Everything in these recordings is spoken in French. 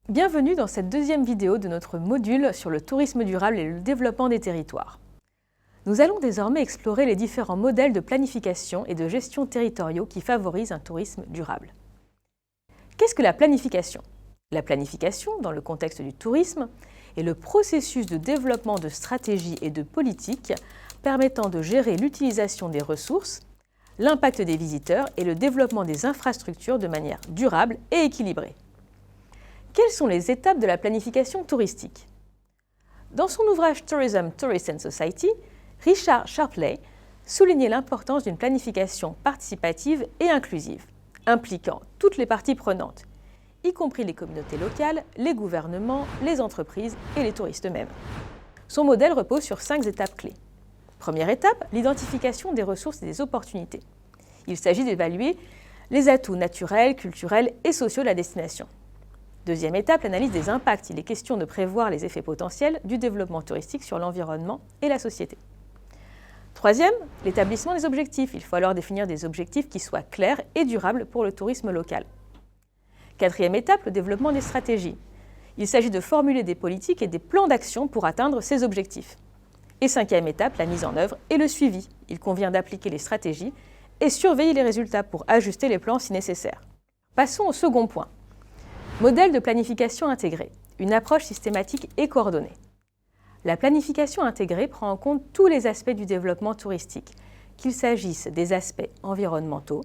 Bienvenue dans cette deuxième vidéo de notre module sur le tourisme durable et le développement des territoires. Nous allons désormais explorer les différents modèles de planification et de gestion territoriaux qui favorisent un tourisme durable. Qu'est-ce que la planification? La planification, dans le contexte du tourisme, est le processus de développement de stratégies et de politiques permettant de gérer l'utilisation des ressources, l'impact des visiteurs et le développement des infrastructures de manière durable et équilibrée. Quelles sont les étapes de la planification touristique? Dans son ouvrage Tourism, Tourists and Society, Richard Sharpley soulignait l'importance d'une planification participative et inclusive, impliquant toutes les parties prenantes, y compris les communautés locales, les gouvernements, les entreprises et les touristes eux-mêmes. Son modèle repose sur 5 étapes clés. Première étape, l'identification des ressources et des opportunités. Il s'agit d'évaluer les atouts naturels, culturels et sociaux de la destination. Deuxième étape, l'analyse des impacts. Il est question de prévoir les effets potentiels du développement touristique sur l'environnement et la société. Troisième, l'établissement des objectifs. Il faut alors définir des objectifs qui soient clairs et durables pour le tourisme local. Quatrième étape, le développement des stratégies. Il s'agit de formuler des politiques et des plans d'action pour atteindre ces objectifs. Et cinquième étape, la mise en œuvre et le suivi. Il convient d'appliquer les stratégies et surveiller les résultats pour ajuster les plans si nécessaire. Passons au second point. Modèle de planification intégrée, une approche systématique et coordonnée. La planification intégrée prend en compte tous les aspects du développement touristique, qu'il s'agisse des aspects environnementaux,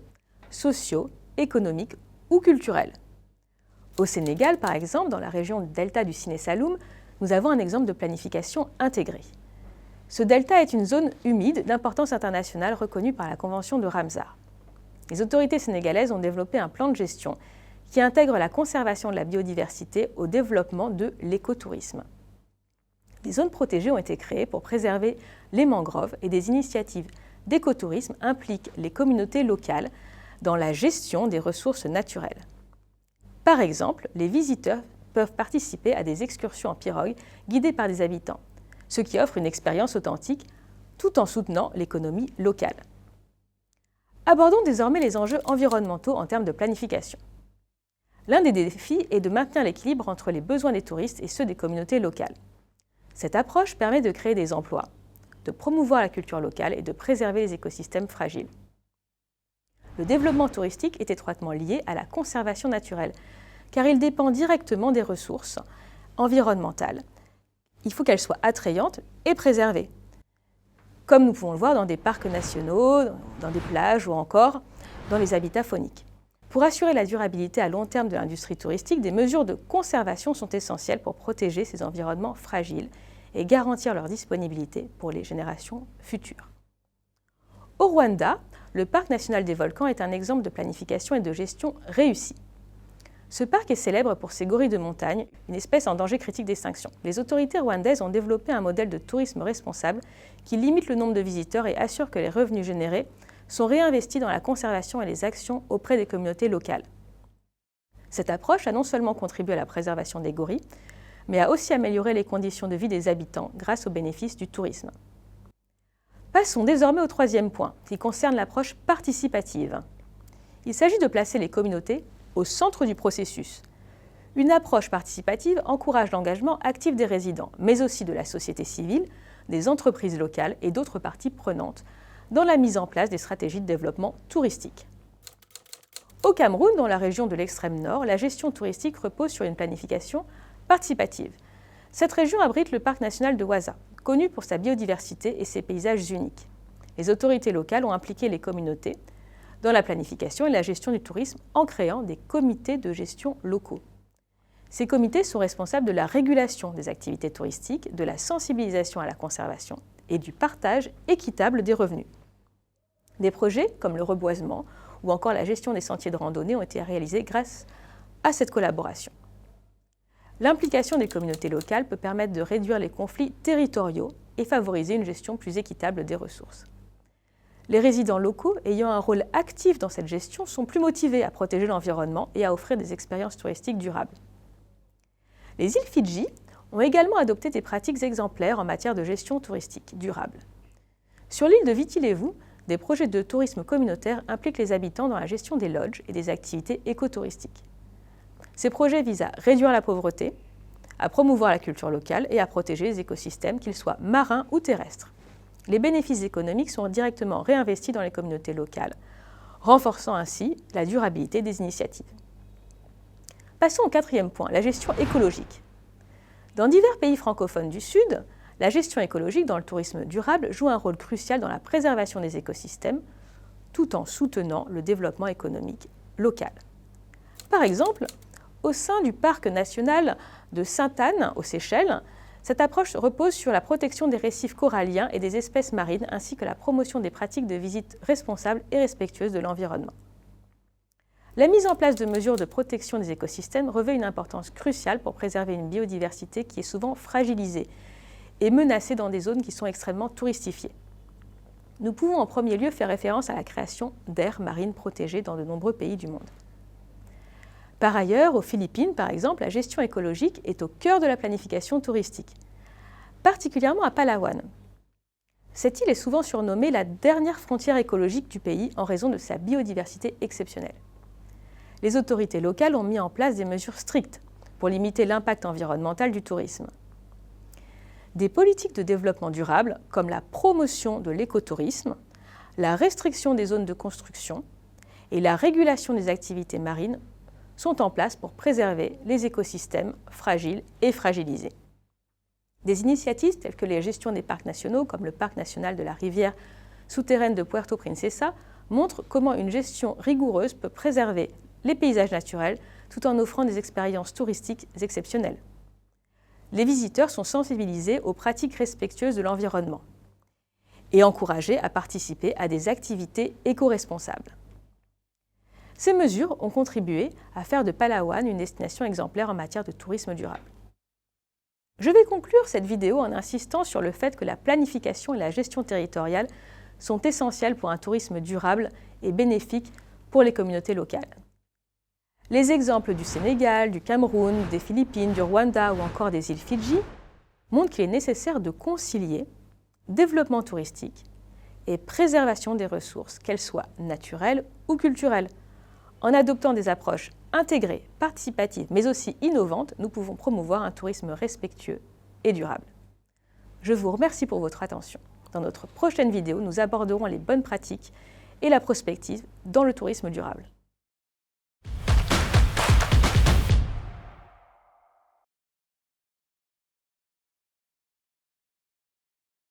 sociaux, économiques ou culturels. Au Sénégal, par exemple, dans la région du delta du Siné Saloum, nous avons un exemple de planification intégrée. Ce delta est une zone humide d'importance internationale reconnue par la Convention de Ramsar. Les autorités sénégalaises ont développé un plan de gestion qui intègre la conservation de la biodiversité au développement de l'écotourisme. Des zones protégées ont été créées pour préserver les mangroves et des initiatives d'écotourisme impliquent les communautés locales dans la gestion des ressources naturelles. Par exemple, les visiteurs peuvent participer à des excursions en pirogue guidées par des habitants, ce qui offre une expérience authentique tout en soutenant l'économie locale. Abordons désormais les enjeux environnementaux en termes de planification. L'un des défis est de maintenir l'équilibre entre les besoins des touristes et ceux des communautés locales. Cette approche permet de créer des emplois, de promouvoir la culture locale et de préserver les écosystèmes fragiles. Le développement touristique est étroitement lié à la conservation naturelle, car il dépend directement des ressources environnementales. Il faut qu'elles soient attrayantes et préservées, comme nous pouvons le voir dans des parcs nationaux, dans des plages ou encore dans les habitats fauniques. Pour assurer la durabilité à long terme de l'industrie touristique, des mesures de conservation sont essentielles pour protéger ces environnements fragiles et garantir leur disponibilité pour les générations futures. Au Rwanda, le parc national des volcans est un exemple de planification et de gestion réussie. Ce parc est célèbre pour ses gorilles de montagne, une espèce en danger critique d'extinction. Les autorités rwandaises ont développé un modèle de tourisme responsable qui limite le nombre de visiteurs et assure que les revenus générés sont réinvestis dans la conservation et les actions auprès des communautés locales. Cette approche a non seulement contribué à la préservation des gorilles, mais a aussi amélioré les conditions de vie des habitants grâce aux bénéfices du tourisme. Passons désormais au troisième point, qui concerne l'approche participative. Il s'agit de placer les communautés au centre du processus. Une approche participative encourage l'engagement actif des résidents, mais aussi de la société civile, des entreprises locales et d'autres parties prenantes, dans la mise en place des stratégies de développement touristique. Au Cameroun, dans la région de l'extrême nord, la gestion touristique repose sur une planification participative. Cette région abrite le parc national de Ouaza, connu pour sa biodiversité et ses paysages uniques. Les autorités locales ont impliqué les communautés dans la planification et la gestion du tourisme en créant des comités de gestion locaux. Ces comités sont responsables de la régulation des activités touristiques, de la sensibilisation à la conservation et du partage équitable des revenus. Des projets comme le reboisement ou encore la gestion des sentiers de randonnée ont été réalisés grâce à cette collaboration. L'implication des communautés locales peut permettre de réduire les conflits territoriaux et favoriser une gestion plus équitable des ressources. Les résidents locaux ayant un rôle actif dans cette gestion sont plus motivés à protéger l'environnement et à offrir des expériences touristiques durables. Les îles Fidji ont également adopté des pratiques exemplaires en matière de gestion touristique durable. Sur l'île de Viti Levu, des projets de tourisme communautaire impliquent les habitants dans la gestion des lodges et des activités écotouristiques. Ces projets visent à réduire la pauvreté, à promouvoir la culture locale et à protéger les écosystèmes, qu'ils soient marins ou terrestres. Les bénéfices économiques sont directement réinvestis dans les communautés locales, renforçant ainsi la durabilité des initiatives. Passons au quatrième point, la gestion écologique. Dans divers pays francophones du Sud, la gestion écologique dans le tourisme durable joue un rôle crucial dans la préservation des écosystèmes, tout en soutenant le développement économique local. Par exemple, au sein du parc national de Sainte-Anne, aux Seychelles, cette approche repose sur la protection des récifs coralliens et des espèces marines, ainsi que la promotion des pratiques de visite responsables et respectueuses de l'environnement. La mise en place de mesures de protection des écosystèmes revêt une importance cruciale pour préserver une biodiversité qui est souvent fragilisée et menacée dans des zones qui sont extrêmement touristifiées. Nous pouvons en premier lieu faire référence à la création d'aires marines protégées dans de nombreux pays du monde. Par ailleurs, aux Philippines, par exemple, la gestion écologique est au cœur de la planification touristique, particulièrement à Palawan. Cette île est souvent surnommée la dernière frontière écologique du pays en raison de sa biodiversité exceptionnelle. Les autorités locales ont mis en place des mesures strictes pour limiter l'impact environnemental du tourisme. Des politiques de développement durable, comme la promotion de l'écotourisme, la restriction des zones de construction et la régulation des activités marines, sont en place pour préserver les écosystèmes fragiles et fragilisés. Des initiatives telles que les gestions des parcs nationaux, comme le parc national de la rivière souterraine de Puerto Princesa, montrent comment une gestion rigoureuse peut préserver les paysages naturels tout en offrant des expériences touristiques exceptionnelles. Les visiteurs sont sensibilisés aux pratiques respectueuses de l'environnement et encouragés à participer à des activités éco-responsables. Ces mesures ont contribué à faire de Palawan une destination exemplaire en matière de tourisme durable. Je vais conclure cette vidéo en insistant sur le fait que la planification et la gestion territoriale sont essentielles pour un tourisme durable et bénéfique pour les communautés locales. Les exemples du Sénégal, du Cameroun, des Philippines, du Rwanda ou encore des îles Fidji montrent qu'il est nécessaire de concilier développement touristique et préservation des ressources, qu'elles soient naturelles ou culturelles. En adoptant des approches intégrées, participatives, mais aussi innovantes, nous pouvons promouvoir un tourisme respectueux et durable. Je vous remercie pour votre attention. Dans notre prochaine vidéo, nous aborderons les bonnes pratiques et la prospective dans le tourisme durable.